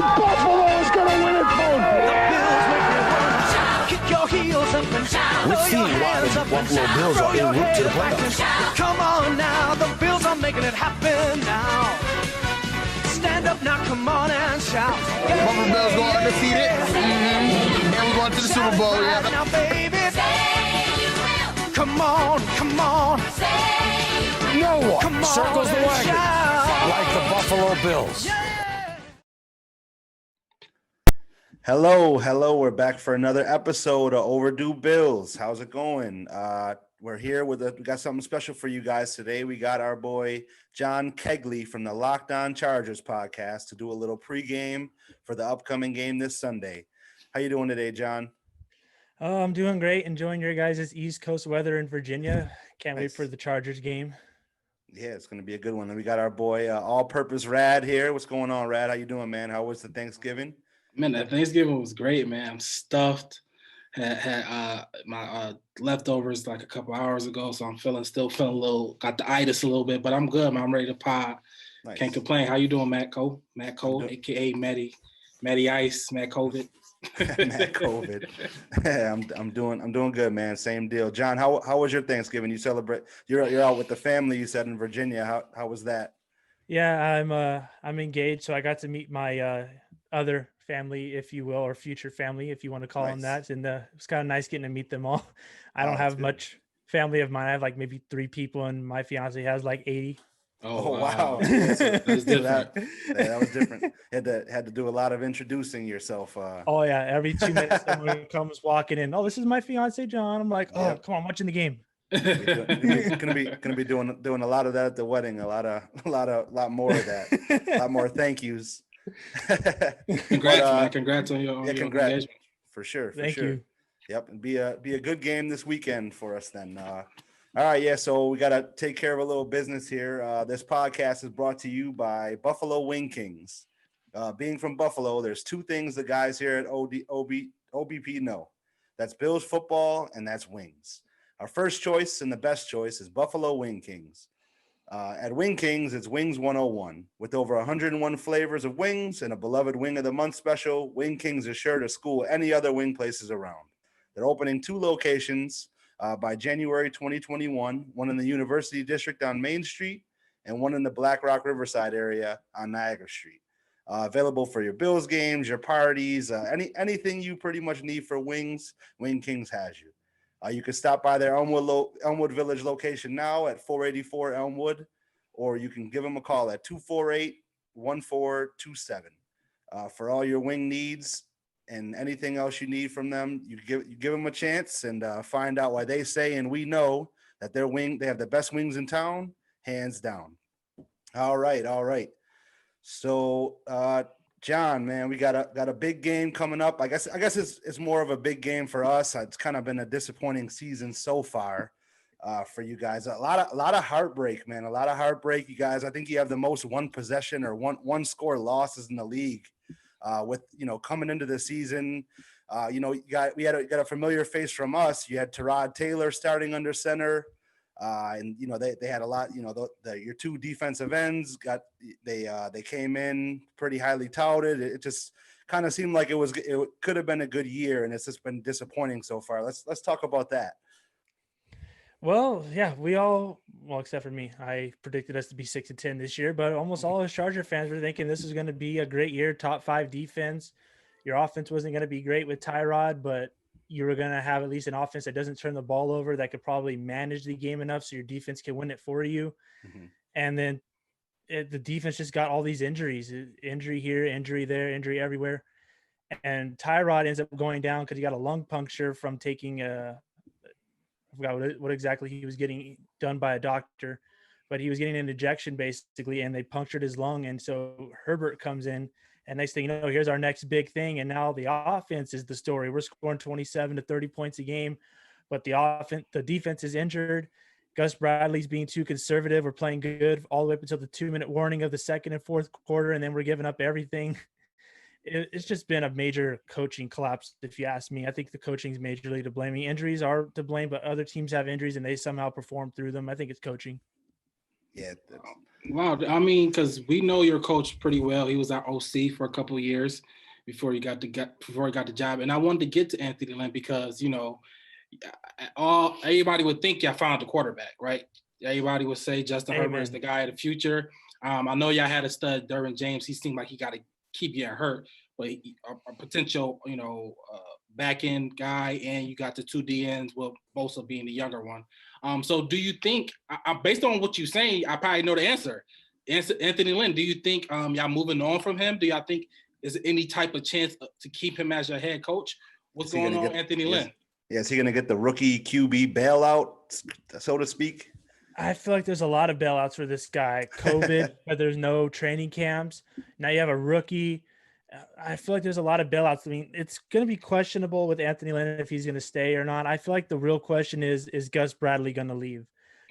Buffalo's gonna win it, folks. Kick your heels up and shout. We're seeing why the Buffalo Bills are en route to the playoffs. Come on now, the Bills are making it happen now. Stand up now, come on and shout. Buffalo Bills go undefeated. And we're going to the Super Bowl. Right now, baby. Come on, come on. No one Come on circles the and wagon shout. like the Buffalo Bills. Hello. We're back for another episode of Overdue Bills. How's it going? We're here we got something special for you guys today. We got our boy John Kegley from the Locked On Chargers podcast to do a little pregame for the upcoming game this Sunday. How you doing today, John? Oh, I'm doing great. Enjoying your guys' East Coast weather in Virginia. Can't wait Nice. for the Chargers game. Yeah, it's going to be a good one. And we got our boy All-Purpose Rad here. What's going on, Rad? How you doing, man? How was the Thanksgiving? Man, that Thanksgiving was great, man. I'm stuffed. Had my leftovers like a couple hours ago, so I'm still feeling a little, got the itis a little bit, but I'm good, man. I'm ready to pod. Nice. Can't complain. How you doing, Matt Cole? Matt Cole, aka Matty Ice, Matt COVID. Matt COVID. Yeah, I'm doing good, man. Same deal. John, how was your Thanksgiving? You celebrate? You're out with the family. You said in Virginia. How was that? Yeah, I'm engaged, so I got to meet my other family, if you will, or future family, if you want to call them Nice. that. And it's kind of nice getting to meet them all. I don't that's have good. much family of mine. I have like maybe 3 people, and my fiance has like 80. Oh, wow. That's different. that was different. Had to do a lot of introducing yourself. Oh yeah, every 2 minutes someone comes walking in. Oh, this is my fiance John. I'm like, oh, Yeah. come on, watching the game. Gonna be doing a lot of that at the wedding. A lot more of that. A lot more thank yous. Congrats, man. Congrats on your Congrats engagement. for sure. Thank you. Yep, and be a good game this weekend for us then. All right, yeah. So we gotta take care of a little business here. This podcast is brought to you by Buffalo Wing Kings. Being from Buffalo, there's 2 things the guys here at OBP know. That's Bills football and that's wings. Our first choice and the best choice is Buffalo Wing Kings. At Wing Kings, it's Wings 101. With over 101 flavors of wings and a beloved Wing of the Month special, Wing Kings is sure to school any other wing places around. They're opening 2 locations by January 2021, one in the University District on Main Street and one in the Black Rock Riverside area on Niagara Street. Available for your Bills games, your parties, anything you pretty much need for wings, Wing Kings has you. You can stop by their Elmwood Village location now at 484 Elmwood, or you can give them a call at 248-1427. For all your wing needs and anything else you need from them, you give them a chance and find out why they say and we know that they have the best wings in town, hands down. All right. So John, man, we got a big game coming up. I guess it's more of a big game for us. It's kind of been a disappointing season so far for you guys. A lot of heartbreak, man. A lot of heartbreak, you guys. I think you have the most one possession or one score losses in the league. With coming into the season, we got a familiar face from us. You had Tyrod Taylor starting under center. And they had a lot. Your 2 defensive ends they came in pretty highly touted. It just kind of seemed like it could have been a good year, and it's just been disappointing so far. Let's talk about that. Well, yeah, except for me, I predicted us to be 6-10 this year, but almost all us Charger fans were thinking this was going to be a great year, top 5 defense. Your offense wasn't going to be great with Tyrod, but you were going to have at least an offense that doesn't turn the ball over, that could probably manage the game enough so your defense can win it for you. Mm-hmm. And then the defense just got all these injuries, injury here, injury there, injury everywhere. And Tyrod ends up going down because he got a lung puncture from taking I forgot what exactly he was getting done by a doctor, but he was getting an injection basically, and they punctured his lung. And so Herbert comes in, and next thing you know, here's our next big thing. And now the offense is the story. We're scoring 27 to 30 points a game, but the defense is injured. Gus Bradley's being too conservative. We're playing good all the way up until the 2-minute warning of the second and fourth quarter, and then we're giving up everything. It's just been a major coaching collapse, if you ask me. I think the coaching's majorly to blame. Injuries are to blame, but other teams have injuries and they somehow perform through them. I think it's coaching. Yeah. Wow. I mean, because we know your coach pretty well. He was our OC for a couple of years before he got the job. And I wanted to get to Anthony Lynn because, everybody would think y'all found the quarterback, right? Everybody would say Justin Herbert is the guy of the future. I know y'all had a stud, Derwin James. He seemed like he got to keep getting hurt, but a potential, back end guy, and you got the 2 DNs, with Bosa being the younger one. So do you think, based on what you're saying, I probably know the answer. Anthony Lynn, do you think y'all moving on from him? Do y'all think is any type of chance to keep him as your head coach? What's going on, Anthony Lynn? Is he going to get the rookie QB bailout, so to speak? I feel like there's a lot of bailouts for this guy. COVID, but there's no training camps. Now you have a rookie. I feel like there's a lot of bailouts. I mean, it's going to be questionable with Anthony Lynn if he's going to stay or not. I feel like the real question is Gus Bradley going to leave?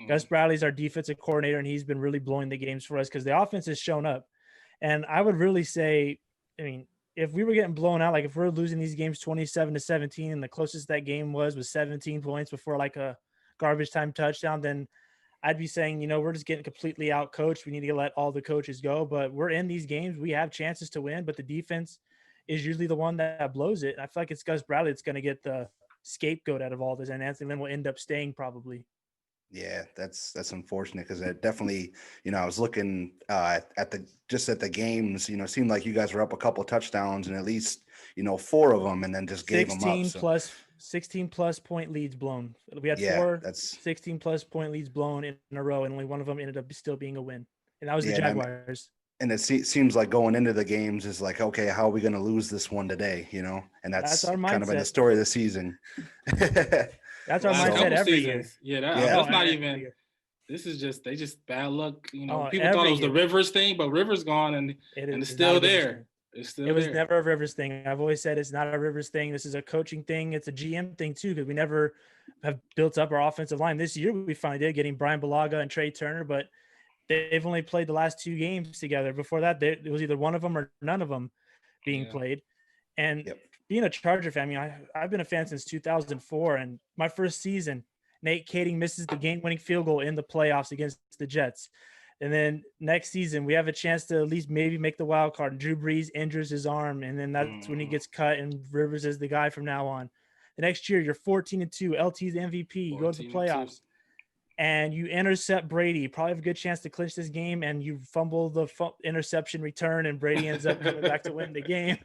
Gus Bradley's our defensive coordinator, and he's been really blowing the games for us because the offense has shown up. And I would really say, I mean, if we were getting blown out, like if we're losing these games 27-17, and the closest that game was 17 points before like a garbage time touchdown, then I'd be saying, we're just getting completely out coached. We need to let all the coaches go, but we're in these games. We have chances to win, but the defense is usually the one that blows it. And I feel like it's Gus Bradley that's going to get the scapegoat out of all this, and Anthony Lynn will end up staying probably. Yeah, that's unfortunate because it definitely, I was looking at the games, it seemed like you guys were up a couple of touchdowns and at least, 4 of them, and then just gave them up. 16 plus point leads blown. We had 16 plus point leads blown in a row, and only one of them ended up still being a win. And that was the Jaguars. And it seems like going into the games is like, okay, how are we going to lose this one today? And that's our mindset. Kind of been the story of the season. That's our mindset every year. Yeah, that's not even. This is just they just bad luck. People thought it was the Rivers thing, but Rivers gone and it's still there. It was never a Rivers thing. I've always said it's not a Rivers thing. This is a coaching thing. It's a GM thing too, because we never have built up our offensive line. This year we finally did, getting Brian Bulaga and Trey Turner, but they've only played the last 2 games together. Before that, it was either one of them or none of them being played. And being a Charger fan, I've been a fan since 2004, and my first season, Nate Kading misses the game-winning field goal in the playoffs against the Jets. And then next season, we have a chance to at least maybe make the wild card. Drew Brees injures his arm, and then that's when he gets cut, and Rivers is the guy from now on. The next year, you're 14-2. LT's the MVP. You go to the playoffs, and you intercept Brady. You probably have a good chance to clinch this game, and you fumble the interception return, and Brady ends up coming back to win the game.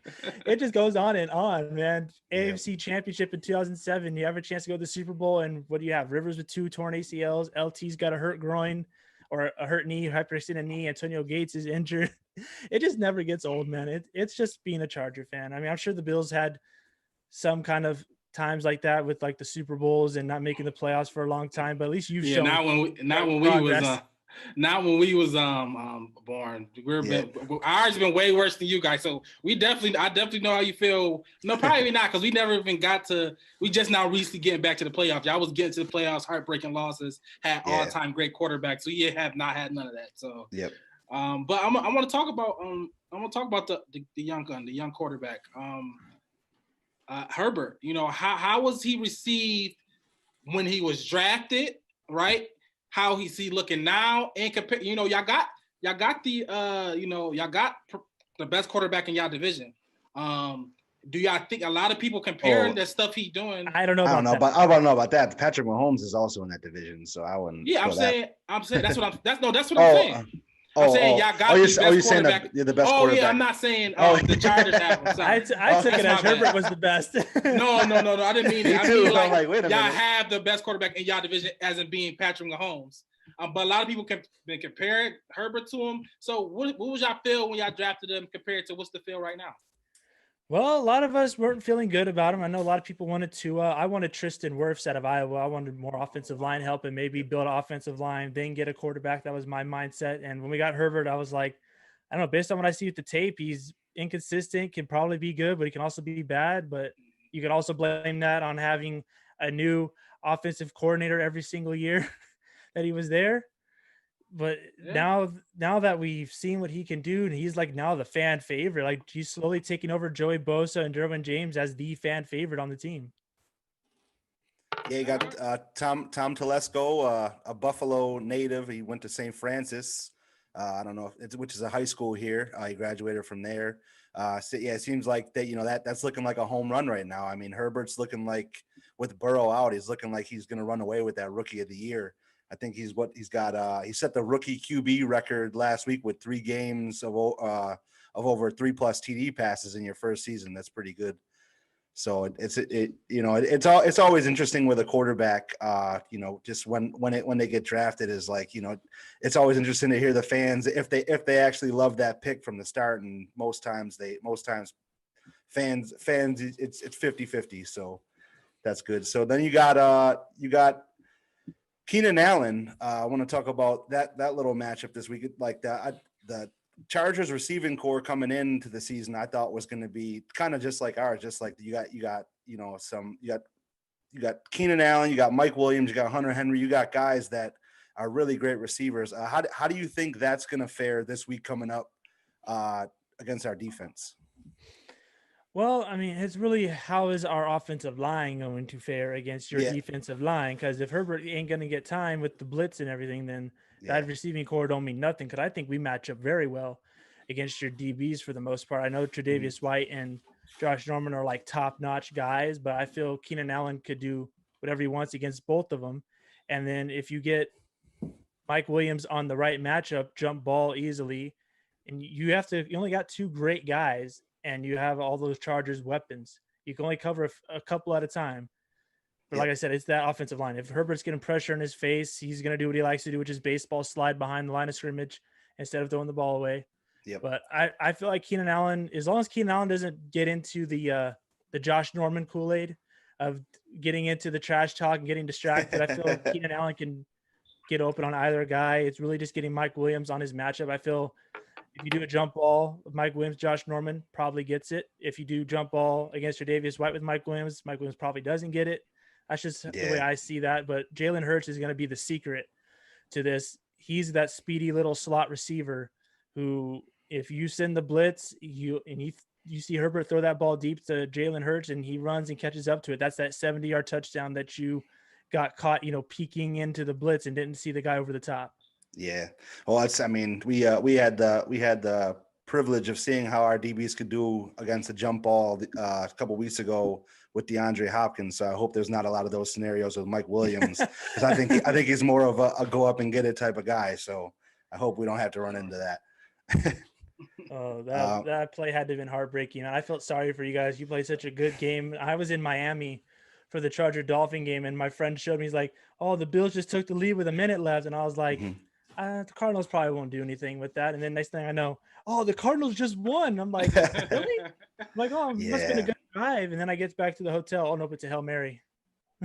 It just goes on and on, man. AFC Championship in 2007. You have a chance to go to the Super Bowl, and what do you have? Rivers with 2 torn ACLs. LT's got a hurt groin or a hurt knee, hyperextended knee. Antonio Gates is injured. It just never gets old, man. It's just being a Charger fan. I'm sure the Bills had some kind of times like that with like the Super Bowls and not making the playoffs for a long time, but at least you've shown not when we was born. Ours been way worse than you guys, so I definitely know how you feel. No, probably not, because we never even we just now recently getting back to the playoffs. Y'all was getting to the playoffs, heartbreaking losses, had all-time great quarterbacks, so you have not had none of that. So but I want to talk about the young gun, the young quarterback. Herbert, how was he received when he was drafted, right? How is he looking now? And compare, y'all got the best quarterback in y'all division. Do y'all think a lot of people comparing the stuff he doing? I don't know about that. Patrick Mahomes is also in that division, so I wouldn't. Yeah, I'm saying that's what I'm saying. I'm saying y'all got the best quarterback. You're the best quarterback. Yeah, I'm not saying the Chargers have him. I took it as Herbert was the best. No. I didn't mean it. I mean, like, wait a y'all minute. have the best quarterback in y'all division as in being Patrick Mahomes. But a lot of people been comparing Herbert to him. So what was y'all feel when y'all drafted him compared to what's the feel right now? Well, a lot of us weren't feeling good about him. I know a lot of people wanted to. I wanted Tristan Wirfs out of Iowa. I wanted more offensive line help and maybe build an offensive line, then get a quarterback. That was my mindset. And when we got Herbert, I was like, I don't know, based on what I see with the tape, he's inconsistent, can probably be good, but he can also be bad. But you could also blame that on having a new offensive coordinator every single year that he was there. But now that we've seen what he can do, and he's like now the fan favorite, like he's slowly taking over Joey Bosa and Derwin James as the fan favorite on the team. Yeah, you got Tom Telesco, a Buffalo native. He went to St. Francis. I don't know if it's, which is a high school here. He graduated from there. So yeah, it seems like that. That's looking like a home run right now. I mean, Herbert's looking like, with Burrow out, he's looking like he's going to run away with that Rookie of the Year. I think he's got. He set the rookie QB record last week with 3 games of over 3+ TD passes in your first season. That's pretty good. So it's always interesting with a quarterback. Just when they get drafted is like, it's always interesting to hear the fans if they actually love that pick from the start. And most times fans it's 50-50. So that's good. So then you got Keenan Allen. I want to talk about that little matchup this week. Like the Chargers receiving core coming into the season, I thought was going to be kind of just like ours. Just like you got Keenan Allen, you got Mike Williams, you got Hunter Henry, you got guys that are really great receivers. How do you think that's going to fare this week coming up against our defense? Well, I mean, it's really how is our offensive line going to fare against your defensive line? Because if Herbert ain't going to get time with the blitz and everything, then that receiving core don't mean nothing. Because I think we match up very well against your DBs for the most part. I know Tre'Davious White and Josh Norman are like top-notch guys, but I feel Keenan Allen could do whatever he wants against both of them. And then if you get Mike Williams on the right matchup, jump ball easily, and you only got 2 great guys, and you have all those Chargers weapons. You can only cover a couple at a time. But like I said, it's that offensive line. If Herbert's getting pressure in his face, he's going to do what he likes to do, which is baseball slide behind the line of scrimmage instead of throwing the ball away. Yep. But I feel like Keenan Allen, as long as Keenan Allen doesn't get into the Josh Norman Kool-Aid of getting into the trash talk and getting distracted, I feel like Keenan Allen can get open on either guy. It's really just getting Mike Williams on his matchup. I feel if you do a jump ball with Mike Williams, Josh Norman probably gets it. If you do jump ball against Tre'Davious White with Mike Williams probably doesn't get it. That's just the way I see that. But Jalen Hurts is going to be the secret to this. He's that speedy little slot receiver who, if you send the blitz, you see Herbert throw that ball deep to Jalen Hurts and he runs and catches up to it. That's that 70-yard touchdown that you got caught, peeking into the blitz and didn't see the guy over the top. Yeah. Well, we had the privilege of seeing how our DBs could do against the jump ball a couple weeks ago with DeAndre Hopkins. So I hope there's not a lot of those scenarios with Mike Williams, because I think he's more of a go up and get it type of guy. So I hope we don't have to run into that. That play had to have been heartbreaking. I felt sorry for you guys. You played such a good game. I was in Miami for the Charger Dolphin game, and my friend showed me, he's like, "Oh, the Bills just took the lead with a minute left," and I was like, the Cardinals probably won't do anything with that. And then next thing I know, the Cardinals just won. I'm like, really? I'm like, it must have been a good drive. And then I get back to the hotel. Oh, nope, it's a Hail Mary.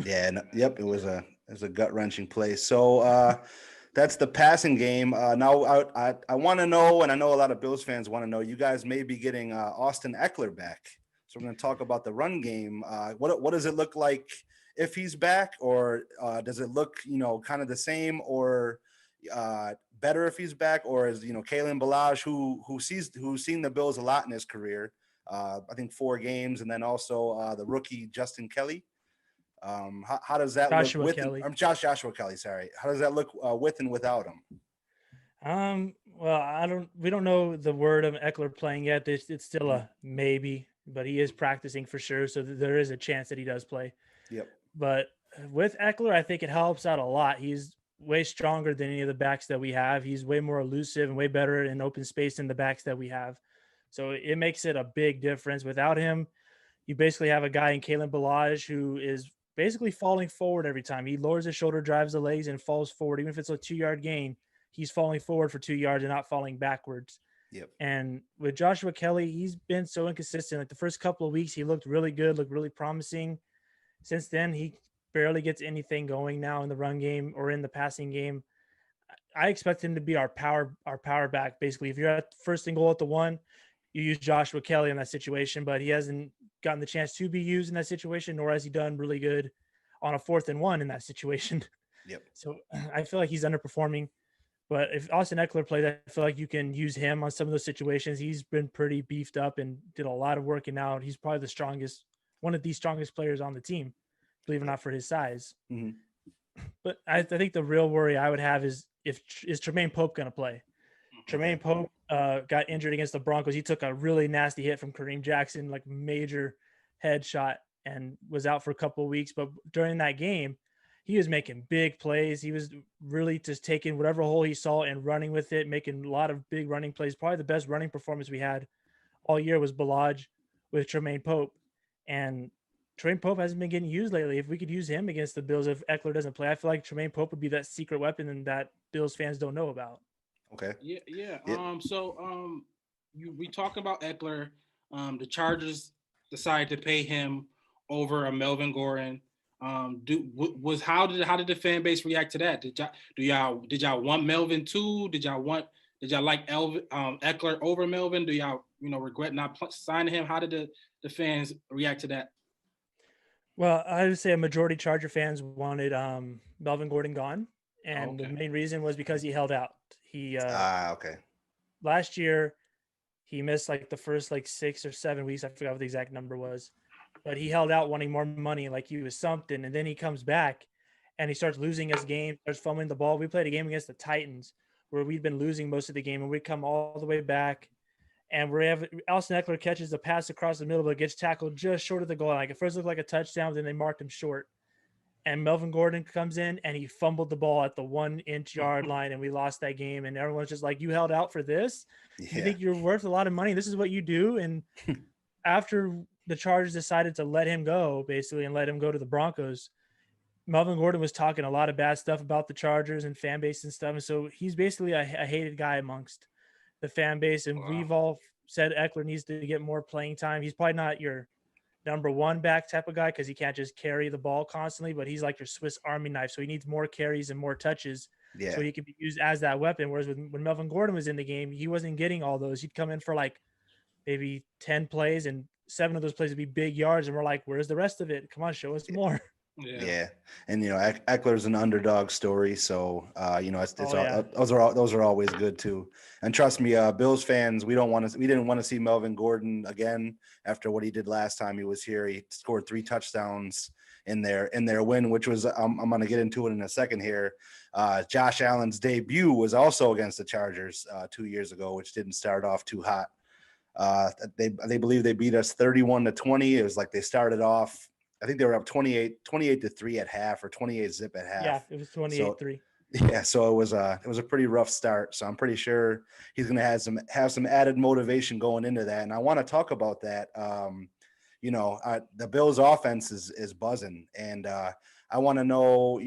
Yep. It was a gut-wrenching play. So that's the passing game. Now I want to know, and I know a lot of Bills fans want to know, you guys may be getting Austin Eckler back. So we're going to talk about the run game. What does it look like if he's back, or does it look, kind of the same, or better if he's back, or is Kalen Ballage, who's seen the Bills a lot in his career, I think 4 games, and then also the rookie Justin Kelly. How does that look with Joshua Kelly? Sorry, how does that look with and without him? Well, we don't know the word of Eckler playing yet. It's still a maybe, but he is practicing for sure, so there is a chance that he does play. Yep. But with Eckler, I think it helps out a lot. He's way stronger than any of the backs that we have. He's way more elusive and way better in open space than the backs that we have. So it makes it a big difference. Without him, you basically have a guy in Kalen Ballage who is basically falling forward every time. He lowers his shoulder, drives the legs, and falls forward. Even if it's a 2-yard gain, he's falling forward for 2 yards and not falling backwards. Yep. And with Joshua Kelly, he's been so inconsistent. Like the first couple of weeks, he looked really good, looked really promising. Since then, he barely gets anything going now in the run game or in the passing game. I expect him to be our power back. Basically, if you're at first and goal at the 1, you use Joshua Kelly in that situation, but he hasn't gotten the chance to be used in that situation, nor has he done really good on a 4th and 1 in that situation. Yep. So I feel like he's underperforming. But if Austin Eckler plays, I feel like you can use him on some of those situations. He's been pretty beefed up and did a lot of working out. He's probably one of the strongest players on the team. believe it or not, for his size. Mhm. But I think the real worry I would have is Tremaine Pope going to play? Tremaine Pope got injured against the Broncos. He took a really nasty hit from Kareem Jackson, like major headshot, and was out for a couple of weeks. But during that game, he was making big plays. He was really just taking whatever hole he saw and running with it, making a lot of big running plays. Probably the best running performance we had all year was Balaj with Tremaine Pope. And Tremaine Pope hasn't been getting used lately. If we could use him against the Bills, if Eckler doesn't play, I feel like Tremaine Pope would be that secret weapon and that Bills fans don't know about. Okay. Yeah. Yeah. We talk about Eckler. The Chargers decided to pay him over a Melvin Gordon. How did the fan base react to that? Did y'all want Melvin too? Did y'all like Eckler over Melvin? Do y'all regret not signing him? How did the fans react to that? Well, I would say a majority Charger fans wanted Melvin Gordon gone, and the main reason was because he held out. He okay. Last year he missed like the first 6 or 7 weeks. I forgot what the exact number was, but he held out wanting more money, like he was something. And then he comes back and he starts losing his game, starts fumbling the ball. We played a game against the Titans where we'd been losing most of the game, and we come all the way back, and we have Austin Eckler catches a pass across the middle, but gets tackled just short of the goal line. Like, at first it looked like a touchdown, then they marked him short. And Melvin Gordon comes in and he fumbled the ball at the 1-inch yard line, and we lost that game. And everyone's just like, you held out for this? Yeah. You think you're worth a lot of money? This is what you do? And after the Chargers decided to let him go, basically, and let him go to the Broncos, Melvin Gordon was talking a lot of bad stuff about the Chargers and fan base and stuff. And so he's basically a hated guy amongst the fan base. And we've all said Eckler needs to get more playing time. He's probably not your number one back type of guy because he can't just carry the ball constantly, but he's like your Swiss Army knife. So he needs more carries and more touches so he can be used as that weapon. Whereas when Melvin Gordon was in the game, he wasn't getting all those. He'd come in for like maybe 10 plays, and 7 of those plays would be big yards. And we're like, where's the rest of it? Come on, show us more. Yeah. And Eckler's an underdog story, so those are always good too. And trust me, Bills fans, we didn't want to see Melvin Gordon again after what he did last time he was here. He scored 3 touchdowns in their win, which was I'm going to get into it in a second here. Josh Allen's debut was also against the Chargers 2 years ago, which didn't start off too hot. They believe they beat us 31-20. It was like they started off, I think they were up 28-3 at half, or 28 zip at half. Yeah, it was 28-3. Yeah, so it was a pretty rough start. So I'm pretty sure he's going to have some added motivation going into that. And I want to talk about that. The Bills' offense is buzzing, and I want to know,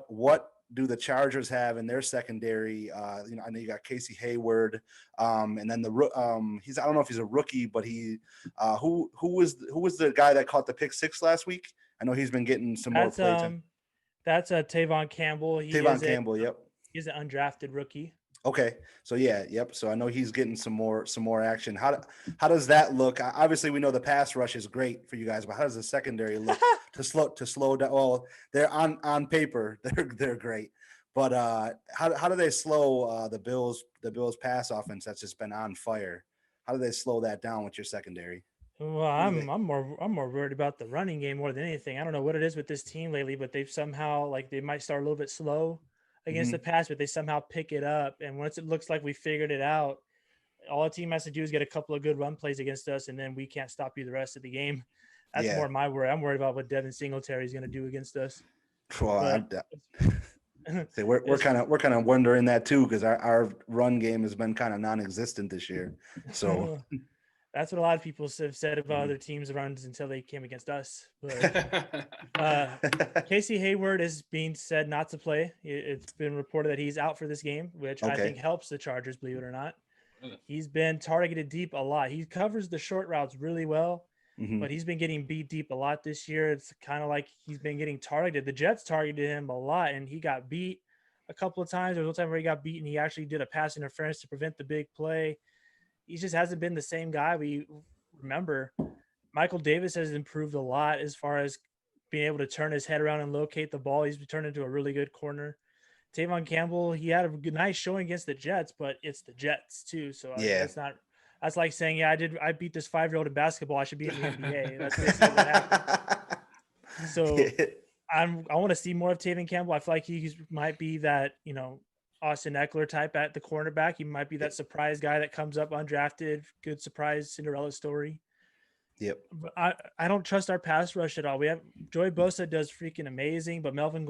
what do the Chargers have in their secondary? I know you got Casey Hayward, and then I don't know if he's a rookie, but who was the guy that caught the pick 6 last week? I know he's been getting some more play. That's Tavon Campbell. Campbell, yep. He's an undrafted rookie. Okay, so yep. So I know he's getting some more action. How does that look? Obviously, we know the pass rush is great for you guys, but how does the secondary look to slow down? Well, they're on paper, they're great, but how do they slow the Bills pass offense that's just been on fire? How do they slow that down with your secondary? Well, I'm more worried about the running game more than anything. I don't know what it is with this team lately, but they've somehow, they might start a little bit slow against the pass, but they somehow pick it up. And once it looks like we figured it out, all a team has to do is get a couple of good run plays against us, and then we can't stop you the rest of the game. That's more my worry. I'm worried about what Devin Singletary is going to do against us. Well, we're kind of wondering that too, because our run game has been kind of non-existent this year. So that's what a lot of people have said about other teams' runs until they came against us. But Casey Hayward is being said not to play. It's been reported that he's out for this game, which I think helps the Chargers, believe it or not. He's been targeted deep a lot. He covers the short routes really well, but he's been getting beat deep a lot this year. It's kind of like he's been getting targeted. The Jets targeted him a lot, and he got beat a couple of times. There was one time where he got beat, and he actually did a pass interference to prevent the big play. He just hasn't been the same guy we remember. Michael Davis has improved a lot as far as being able to turn his head around and locate the ball. He's turned into a really good corner. Tavon Campbell, he had a nice showing against the Jets, but it's the Jets too. So that's like saying, I beat this 5-year-old in basketball. I should be in the NBA. That's basically what happened. So I want to see more of Taven Campbell. I feel like he might be that, Austin Eckler type at the cornerback. He might be that surprise guy that comes up undrafted, good surprise Cinderella story. Yep. But I don't trust our pass rush at all. We have Joey Bosa does freaking amazing, but Melvin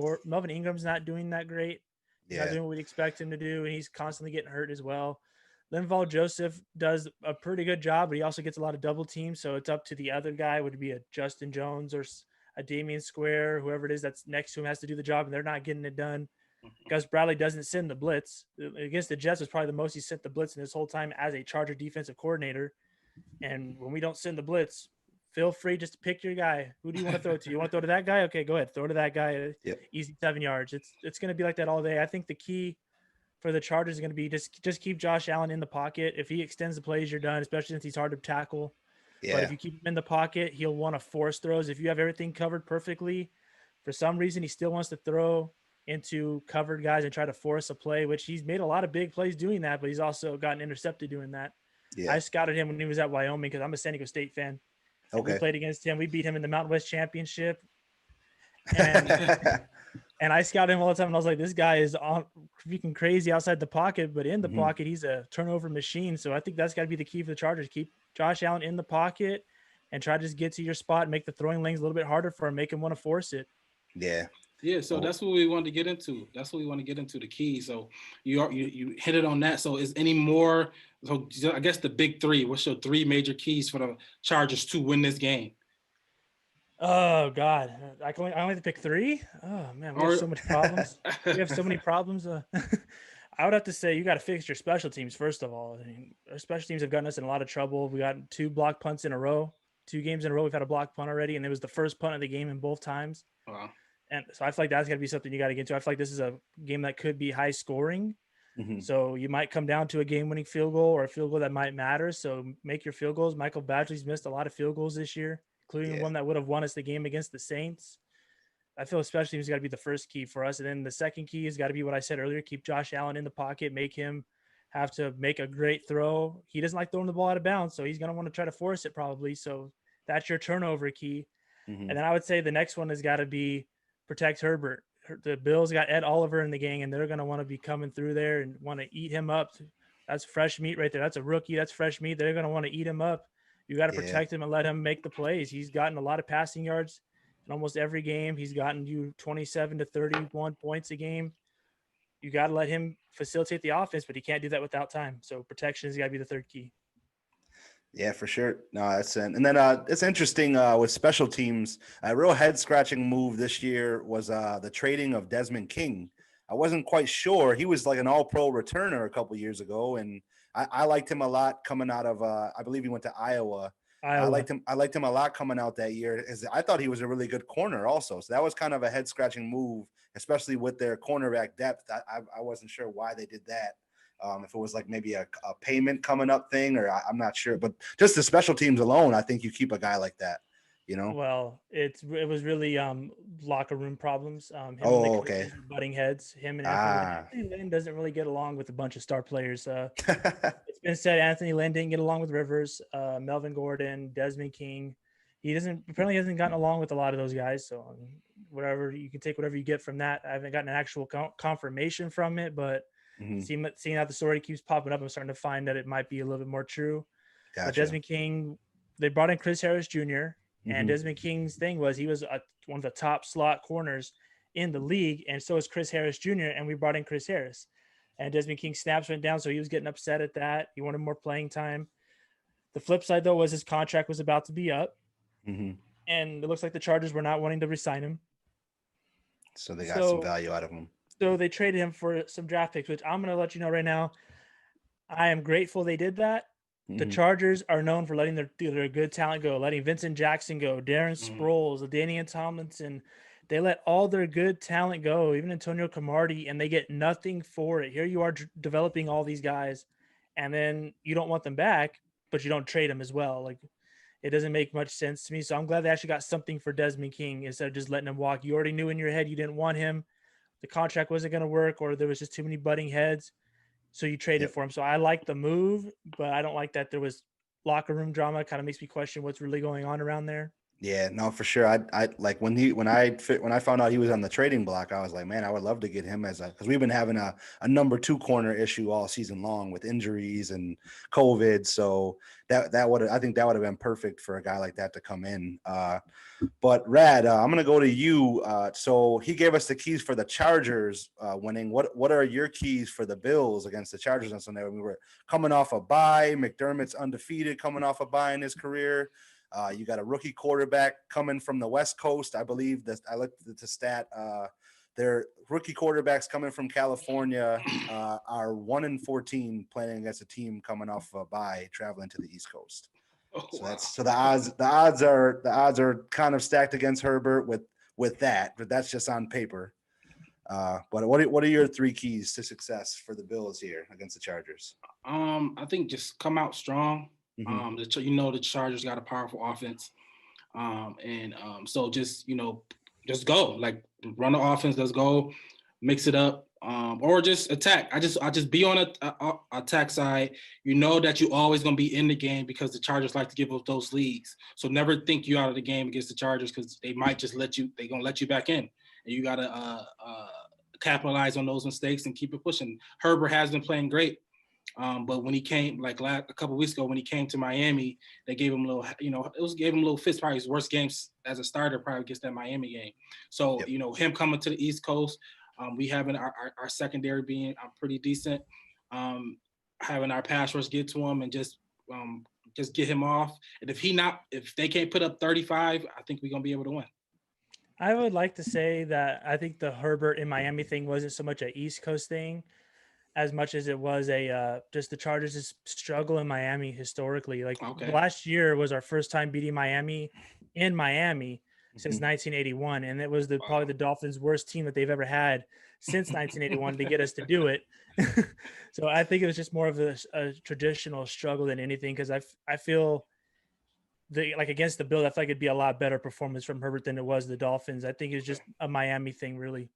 Ingram's not doing that great. He's not doing what we'd expect him to do, and he's constantly getting hurt as well. Linval Joseph does a pretty good job, but he also gets a lot of double teams, so it's up to the other guy, would be a Justin Jones or a Damian Square, whoever it is that's next to him has to do the job, and they're not getting it done. Gus Bradley doesn't send the blitz. Against the Jets was probably the most he sent the blitz in his whole time as a Charger defensive coordinator. And when we don't send the blitz, feel free just to pick your guy. Who do you want to throw it to? You want to throw to that guy? Okay, go ahead. Throw to that guy. Yep. Easy 7 yards. It's going to be like that all day. I think the key for the Chargers is going to be just keep Josh Allen in the pocket. If he extends the plays, you're done, especially since he's hard to tackle. Yeah. But if you keep him in the pocket, he'll want to force throws. If you have everything covered perfectly, for some reason he still wants to throw into covered guys and try to force a play, which he's made a lot of big plays doing that, but he's also gotten intercepted doing that. Yeah. I scouted him when he was at Wyoming because I'm a San Diego State fan. Okay. We played against him. We beat him in the Mountain West Championship. And and I scouted him all the time, and I was like, this guy is freaking crazy outside the pocket, but in the pocket, he's a turnover machine. So I think that's got to be the key for the Chargers. Keep Josh Allen in the pocket and try to just get to your spot and make the throwing lanes a little bit harder for him, make him want to force it. Yeah. Yeah, so that's what we wanted to get into. That's what we want to get into, the key. So you hit it on that. So is any more? So I guess the big three. What's your three major keys for the Chargers to win this game? Oh God, I only have to pick three. Oh man, we have so many problems. We have so many problems. I would have to say you got to fix your special teams first of all. I mean, our special teams have gotten us in a lot of trouble. We got 2 block punts in a row, 2 games in a row. We've had a block punt already, and it was the first punt of the game in both times. Wow. And so I feel like that's got to be something you got to get to. I feel like this is a game that could be high scoring. Mm-hmm. So you might come down to a game-winning field goal or a field goal that might matter. So make your field goals. Michael Badgley's missed a lot of field goals this year, including one that would have won us the game against the Saints. I feel especially he's got to be the first key for us. And then the second key has got to be what I said earlier, keep Josh Allen in the pocket, make him have to make a great throw. He doesn't like throwing the ball out of bounds, so he's going to want to try to force it probably. So that's your turnover key. Mm-hmm. And then I would say the next one has got to be protect Herbert. The Bills got Ed Oliver in the gang, and they're going to want to be coming through there and want to eat him up. That's fresh meat right there. That's a rookie. That's fresh meat. They're going to want to eat him up. You got to protect him and let him make the plays. He's gotten a lot of passing yards in almost every game. He's gotten you 27 to 31 points a game. You got to let him facilitate the offense, but he can't do that without time. So protection has got to be the third key. Yeah, for sure. No, that's it. And then it's interesting with special teams. A real head-scratching move this year was the trading of Desmond King. I wasn't quite sure. He was like an all-pro returner a couple years ago, and I liked him a lot coming out of I believe he went to Iowa. I liked him a lot coming out that year. I thought he was a really good corner also. So that was kind of a head-scratching move, especially with their cornerback depth. I wasn't sure why they did that. If it was like maybe a payment coming up thing, or I'm not sure, but just the special teams alone, I think you keep a guy like that, you know? Well, it was really locker room problems. Him okay. Butting heads. Him and Anthony Lynn doesn't really get along with a bunch of star players. It's been said Anthony Lynn didn't get along with Rivers, Melvin Gordon, Desmond King. He apparently hasn't gotten along with a lot of those guys. So whatever, you can take whatever you get from that. I haven't gotten an actual confirmation from it, but seeing how the story keeps popping up, I'm starting to find that it might be a little bit more true. Gotcha. But Desmond King, they brought in Chris Harris Jr., and Desmond King's thing was he was one of the top slot corners in the league, and so is Chris Harris Jr., and we brought in Chris Harris. And Desmond King's snaps went down, so he was getting upset at that. He wanted more playing time. The flip side, though, was his contract was about to be up, and it looks like the Chargers were not wanting to re-sign him. So they got some value out of him. So they traded him for some draft picks, which I'm going to let you know right now. I am grateful they did that. The Chargers are known for letting their good talent go, letting Vincent Jackson go, Darren Sproles, Danian Tomlinson. They let all their good talent go, even Antonio Cromartie, and they get nothing for it. Here you are developing all these guys, and then you don't want them back, but you don't trade them as well. Like, it doesn't make much sense to me. So I'm glad they actually got something for Desmond King instead of just letting him walk. You already knew in your head you didn't want him. The contract wasn't going to work, or there was just too many butting heads. So you traded for him. So I like the move, but I don't like that there was locker room drama. It kind of makes me question what's really going on around there. Yeah, no, for sure. I like when I found out he was on the trading block, I was like, man, I would love to get him as because we've been having a number 2 corner issue all season long with injuries and COVID. So I think that would have been perfect for a guy like that to come in. But Rad, I'm gonna go to you. So he gave us the keys for the Chargers winning. What are your keys for the Bills against the Chargers on Sunday? We were coming off a bye. McDermott's undefeated, coming off a bye in his career. You got a rookie quarterback coming from the West Coast. I believe that I looked at the stat. Their rookie quarterbacks coming from California are 1-14 playing against a team coming off a bye traveling to the East Coast. So the odds are kind of stacked against Herbert with that, but that's just on paper. But what are your 3 keys to success for the Bills here against the Chargers? I think just come out strong. Mm-hmm. The Chargers got a powerful offense, so just just go, like, run the offense. Let's go, mix it up, or just attack. I just be on a attack side. You know that you always gonna be in the game because the Chargers like to give up those leads. So never think you out of the game against the Chargers because they might just they gonna let you back in, and you gotta capitalize on those mistakes and keep it pushing. Herbert has been playing great. But when he came, like a couple of weeks ago, when he came to Miami, they gave him a little, gave him a little fist. Probably his worst games as a starter, probably against that Miami game. So, Yep. Him coming to the East Coast, we having our secondary being pretty decent, having our pass rush get to him and just get him off. And if they can't put up 35, I think we're gonna be able to win. I would like to say that I think the Herbert in Miami thing wasn't so much an East Coast thing as much as it was just the Chargers' struggle in Miami historically. Like last year was our first time beating Miami in Miami since 1981. And it was probably the Dolphins' worst team that they've ever had since 1981 to get us to do it. So I think it was just more of a traditional struggle than anything. Cause I feel against the Bills, I feel like it'd be a lot better performance from Herbert than it was the Dolphins. I think it's just a Miami thing, really.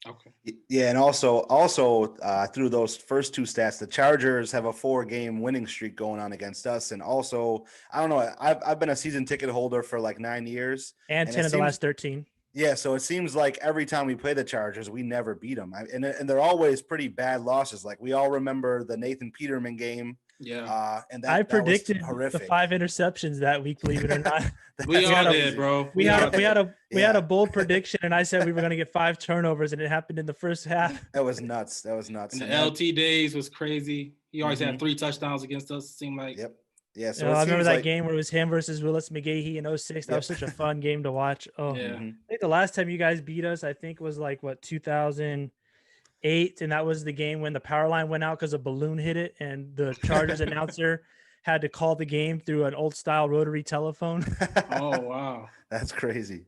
Okay. Yeah, and also through those first 2 stats, the Chargers have a 4-game winning streak going on against us, and also I don't know, I've been a season ticket holder for like 9 years, and 10 of the last 13. Yeah, so it seems like every time we play the Chargers, we never beat them, and they're always pretty bad losses. Like we all remember the Nathan Peterman game. Yeah, and I predicted horrific. the 5 interceptions that week. Believe it or not, we all did, bro. We had a bold prediction, and I said we were going to get 5 turnovers, and it happened in the first half. That was nuts. And the LT days was crazy. He always had 3 touchdowns against us. It seemed like. Yep. Yeah. So I remember that game where it was him versus Willis McGahee in 06. That was such a fun game to watch. Oh, yeah. I think the last time you guys beat us, I think was like 2008, and that was the game when the power line went out because a balloon hit it, and the Chargers announcer had to call the game through an old style rotary telephone. Oh wow, that's crazy.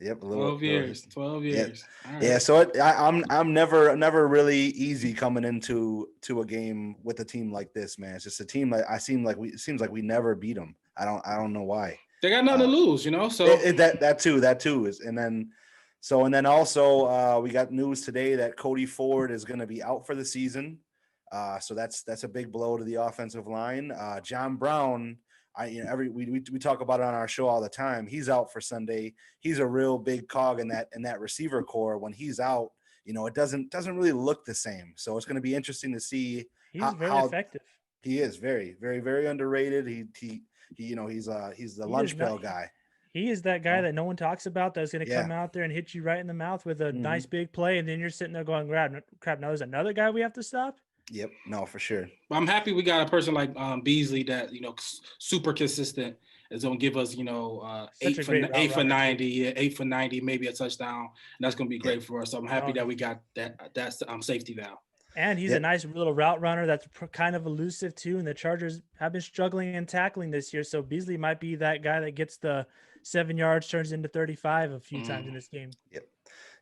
Yep, 12 years. Yeah, right. Yeah. So I'm never really easy coming into a game with a team like this, man. It's just a team that it seems like we never beat them. I don't know why. They got nothing to lose, So that too is, and then also we got news today that Cody Ford is going to be out for the season. So that's a big blow to the offensive line. John Brown. We talk about it on our show all the time. He's out for Sunday. He's a real big cog in that receiver core. When he's out, it doesn't really look the same. So it's going to be interesting to see. He's very effective. He is very, very, very underrated. He's the lunch pail guy. He is that guy that no one talks about that's going to come out there and hit you right in the mouth with a nice big play, and then you're sitting there going, crap, now there's another guy we have to stop? Yep. No, for sure. I'm happy we got a person like Beasley that, super consistent is going to give us, 8 for 90, 8 for 90, maybe a touchdown. And that's going to be great for us. So I'm happy that we got that safety now. And he's a nice little route runner that's kind of elusive too. And the Chargers have been struggling in tackling this year. So Beasley might be that guy that gets the 7 yards, turns into 35 a few times in this game. Yep.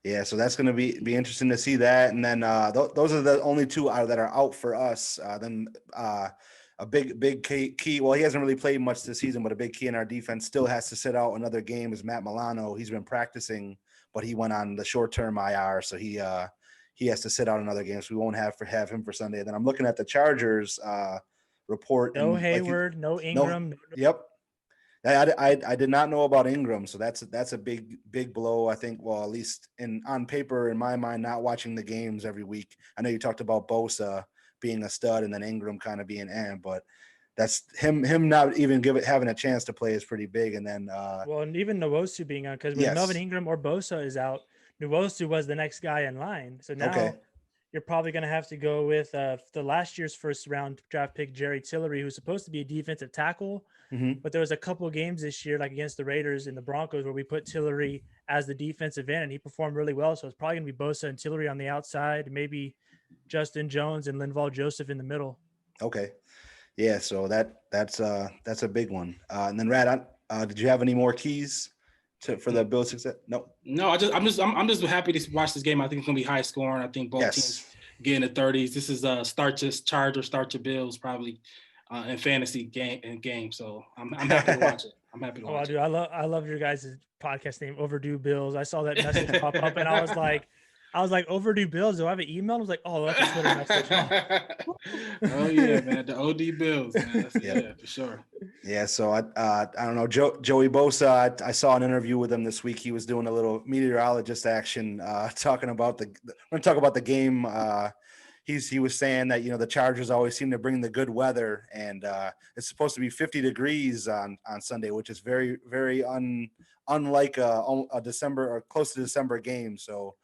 Yeah, so that's going to be interesting to see that. And then those are the only 2 that are out for us. Then a big key. Well, he hasn't really played much this season, but a big key in our defense still has to sit out another game is Matt Milano. He's been practicing, but he went on the short-term IR, so he has to sit out another game. So we won't have him for Sunday. And then I'm looking at the Chargers report. No Hayward, no Ingram. Yep. I did not know about Ingram, so that's a big blow. I think, well, at least on paper, in my mind, not watching the games every week. I know you talked about Bosa being a stud and then Ingram kind of being but that's him not even having a chance to play is pretty big. And then well, and even Nwosu being on, because when Melvin Ingram or Bosa is out, Nwosu was the next guy in line. So now you're probably going to have to go with the last year's first round draft pick, Jerry Tillery, who's supposed to be a defensive tackle. But there was a couple of games this year, like against the Raiders and the Broncos, where we put Tillery as the defensive end, and he performed really well. So it's probably going to be Bosa and Tillery on the outside, maybe Justin Jones and Linval Joseph in the middle. Okay. Yeah, so that's a big one. And then Rad, did you have any more keys for the Bills' success? No. I'm just happy to watch this game. I think it's gonna be high scoring. I think both teams get in the 30s. This is start your Chargers, start your Bills, probably in fantasy game. So I'm happy to watch it. I'm happy to watch it. I love your guys' podcast name, Overdue Bills. I saw that message pop up, and I was like, Overdue Bills. Do I have an email? I was like, oh, that's a Twitter message. Oh yeah, man, the OD Bills, man. Yeah, for sure. Yeah, so I don't know, Joey Bosa. I saw an interview with him this week. He was doing a little meteorologist action, talking about the game. He was saying that the Chargers always seem to bring the good weather, and it's supposed to be 50 degrees on Sunday, which is very, very unlike a December or close to December game. So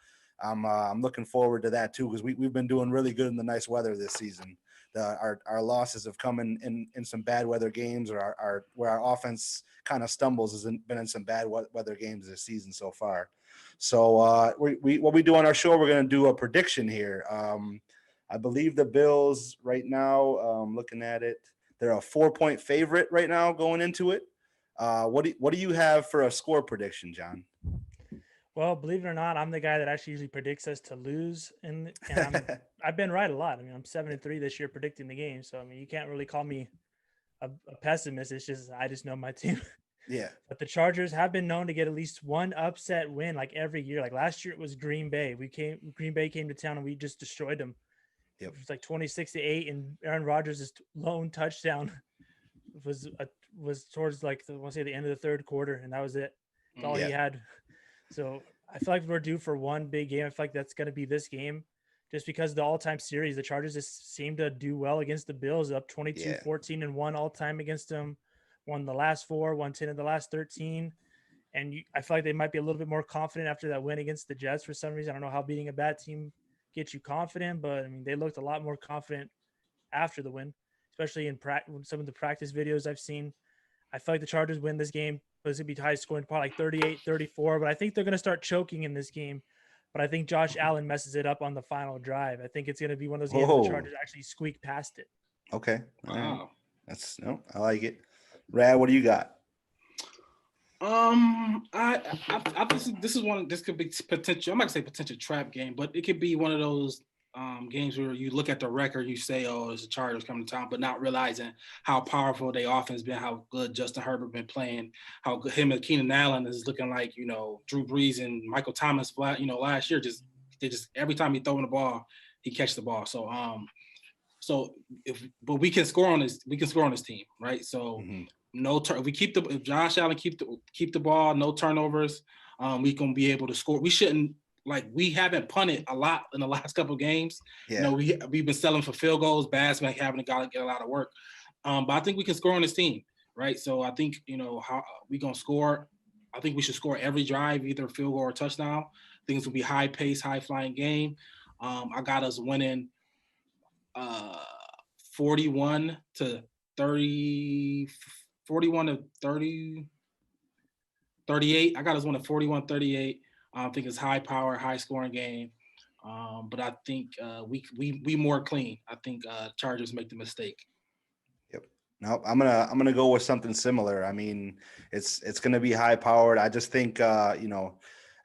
I'm looking forward to that too, because we've been doing really good in the nice weather this season. Our losses have come in some bad weather games, or where our offense kind of stumbles has been in some bad weather games this season so far. So what we do on our show, we're going to do a prediction here. I believe the Bills right now, looking at it, they're a 4-point favorite right now going into it. What do you have for a score prediction, John? Well, believe it or not, I'm the guy that actually usually predicts us to lose, and I've been right a lot. I mean, I'm 7-3 this year predicting the game, so I mean, you can't really call me a pessimist. It's just I just know my team. Yeah. But the Chargers have been known to get at least one upset win, like every year. Like last year, it was Green Bay. Green Bay came to town and we just destroyed them. Yep. It was like 26-8, and Aaron Rodgers' lone touchdown was towards like I want to say the end of the third quarter, and that was it. That's all he had. So I feel like we're due for one big game. I feel like that's going to be this game, just because the all-time series, the Chargers just seem to do well against the Bills, up 22-14 and won all-time against them, won the last 4, won 10 of the last 13. And I feel like they might be a little bit more confident after that win against the Jets for some reason. I don't know how beating a bad team gets you confident, but I mean, they looked a lot more confident after the win, especially in some of the practice videos I've seen. I feel like the Chargers win this game. It's going to be high scoring, probably like 38-34, but I think they're going to start choking in this game. But I think Josh Allen messes it up on the final drive. I think it's going to be one of those games where the Chargers actually squeak past it. Okay. Wow. I like it. Rad, what do you got? This could be potential. I'm not gonna say potential trap game, but it could be one of those games where you look at the record, you say, "Oh, it's the Chargers coming to town," but not realizing how powerful their offense been, how good Justin Herbert been playing, how good him and Keenan Allen is looking like. Drew Brees and Michael Thomas. Last year, they just every time he throwing the ball, he catch the ball. So but we can score on this. We can score on this team, right? So. If Josh Allen keep the ball, no turnovers, we can be able to score. We haven't punted a lot in the last couple of games. Yeah. We've been selling for field goals. Bassman having to get a lot of work. But I think we can score on this team, right? So I think how we gonna score. I think we should score every drive, either field goal or touchdown. I think it's gonna be high pace, high flying game. I got us winning 41 to 30. 41 to 30, 38. I got us winning 41-38. I think it's high power, high scoring game. But I think we more clean. I think Chargers make the mistake. Yep. No, I'm gonna go with something similar. I mean, it's gonna be high powered. I just think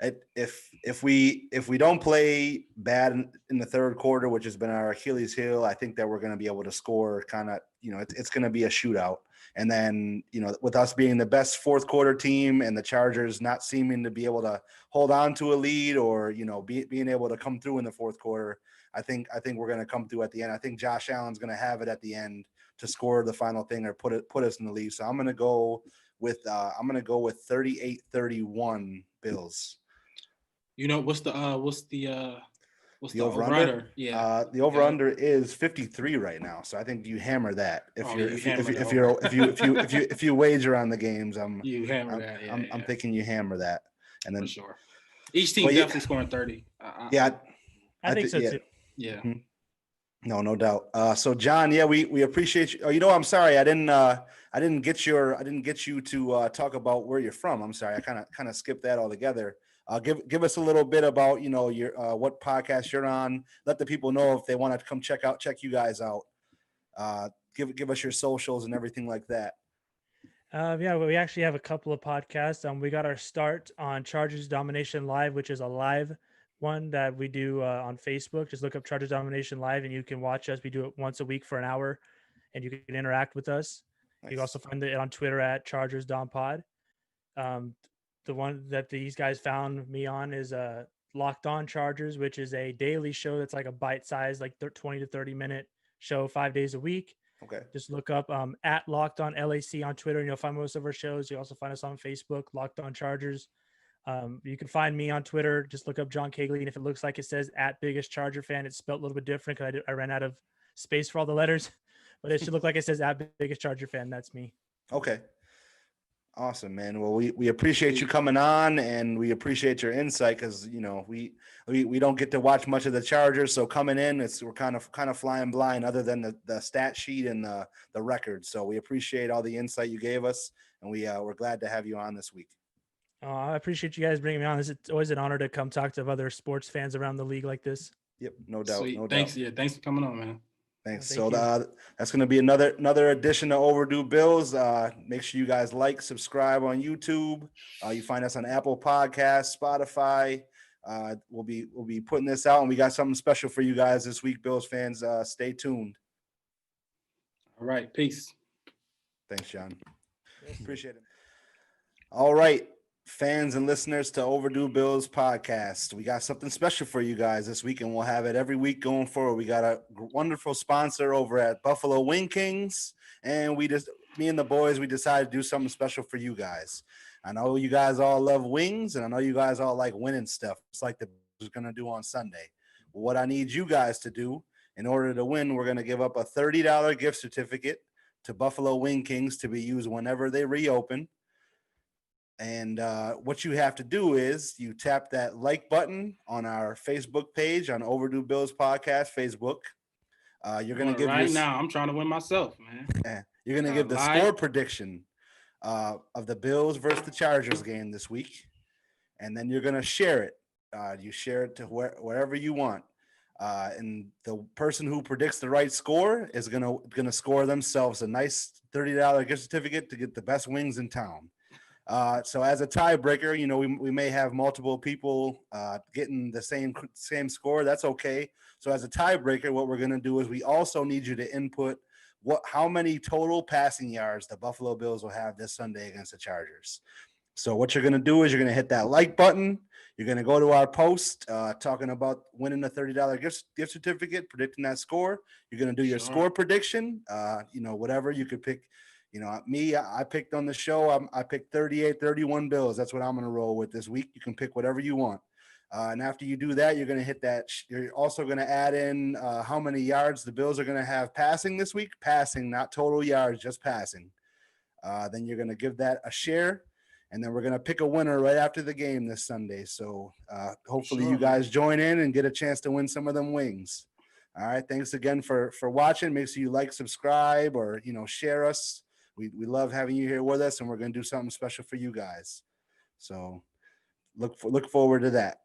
if we don't play bad in the third quarter, which has been our Achilles heel, I think that we're gonna be able to score kind of. It's gonna be a shootout. And then, with us being the best fourth quarter team and the Chargers not seeming to be able to hold on to a lead or, being able to come through in the fourth quarter, I think we're going to come through at the end. I think Josh Allen's going to have it at the end to score the final thing or put us in the lead. So I'm going to go with I'm gonna go with 38-31 Bills. You know, what's the over-under? Yeah. The over-under is 53 right now, so I think you hammer that. If you wager on the games, I'm thinking you hammer that, and then for sure. Each team definitely scoring 30. I think so too. Yeah. No doubt. So John, we appreciate you. Oh, I'm sorry, I didn't get you to talk about where you're from. I'm sorry, I kind of skipped that altogether. Give us a little bit about your what podcast you're on. Let the people know if they want to come check you guys out. Give us your socials and everything like that. We actually have a couple of podcasts. We got our start on Chargers Domination Live, which is a live one that we do on Facebook. Just look up Chargers Domination Live and you can watch us. We do it once a week for an hour and you can interact with us. Nice. You can also find it on Twitter at Chargers Dom Pod. The one that these guys found me on is Locked On Chargers, which is a daily show that's like a bite-sized, like 20 to 30 minute show 5 days a week. Okay. Just look up at Locked On LAC on Twitter and you'll find most of our shows. You also find us on Facebook, Locked On Chargers. You can find me on Twitter. Just look up John Kegley. And if it looks like it says at Biggest Charger Fan, it's spelled a little bit different because I ran out of space for all the letters. But it should look like it says at Biggest Charger Fan. That's me. Okay. Awesome, man. Well, we appreciate you coming on and we appreciate your insight because, we don't get to watch much of the Chargers. So coming in, we're kind of flying blind other than the stat sheet and the record. So we appreciate all the insight you gave us and we're glad to have you on this week. I appreciate you guys bringing me on. It's always an honor to come talk to other sports fans around the league like this. Yep. No doubt. Sweet. No Thanks. doubt. Yeah. Thanks for coming on, man. Thanks. So that's going to be another edition of Overdue Bills. Make sure you guys subscribe on YouTube. You find us on Apple Podcasts, Spotify. We'll be putting this out, and we got something special for you guys this week, Bills fans. Stay tuned. All right. Peace. Thanks, John. Appreciate it. All right. Fans and listeners to Overdue Bills podcast. We got something special for you guys this week, and we'll have it every week going forward. We got a wonderful sponsor over at Buffalo Wing Kings, and me and the boys, we decided to do something special for you guys. I know you guys all love wings, and I know you guys all like winning stuff. It's like the Bills are going to do on Sunday. Well, what I need you guys to do in order to win, we're going to give up a $30 gift certificate to Buffalo Wing Kings to be used whenever they reopen. And what you have to do is you tap that like button on our Facebook page on Overdue Bills Podcast Facebook. You're going to give right now. I'm trying to win myself, man. You're going to give the score prediction of the Bills versus the Chargers game this week, and then you're going to share it. You share it to wherever you want, and the person who predicts the right score is going to score themselves a nice $30 gift certificate to get the best wings in town. So as a tiebreaker, we may have multiple people getting the same score. That's okay. So as a tiebreaker, what we're going to do is we also need you to input how many total passing yards the Buffalo Bills will have this Sunday against the Chargers. So what you're going to do is you're going to hit that like button. You're going to go to our post talking about winning the $30 gift certificate, predicting that score. You're going to do your score prediction, whatever you could pick. I picked on the show. I picked 38-31 Bills. That's what I'm going to roll with this week. You can pick whatever you want. And after you do that, you're going to hit that. You're also going to add in how many yards the Bills are going to have passing this week. Passing, not total yards, just passing. Then you're going to give that a share. And then we're going to pick a winner right after the game this Sunday. So hopefully you guys join in and get a chance to win some of them wings. All right. Thanks again for watching. Make sure you like, subscribe, or, share us. We love having you here with us, and we're going to do something special for you guys. So look forward to that.